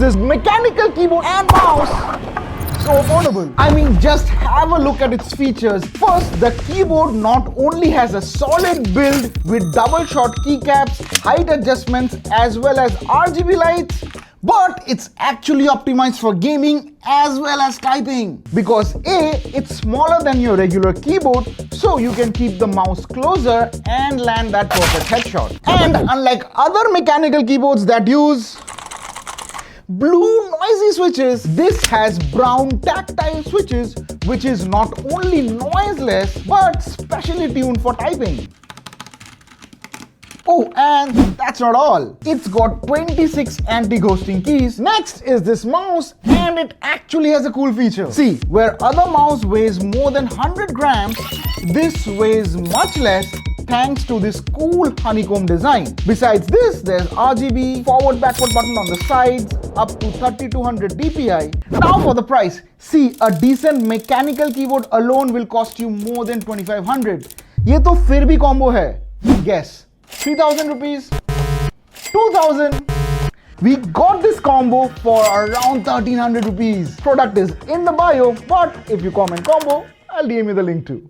this mechanical keyboard and mouse so affordable? I mean, just have a look at its features. First, the keyboard not only has a solid build with double shot keycaps, height adjustments, as well as RGB lights, but it's actually optimized for gaming as well as typing. Because A, it's smaller than your regular keyboard, so you can keep the mouse closer and land that perfect headshot. And unlike other mechanical keyboards that use blue noisy switches, this has brown tactile switches, which is not only noiseless but specially tuned for typing. Oh, and that's not all. It's got 26 anti-ghosting keys. Next is this mouse, and it actually has a cool feature. See, where other mouse weighs more than 100 grams, this weighs much less thanks to this cool honeycomb design. Besides this, there's RGB, forward-backward button on the sides, up to 3200 DPI. Now for the price. See, a decent mechanical keyboard alone will cost you more than 2500. ये तो फिर भी combo है. Guess. 3000 rupees? 2000? We got this combo for around 1300 rupees. Product is in the bio, but if you comment combo, I'll DM you the link too.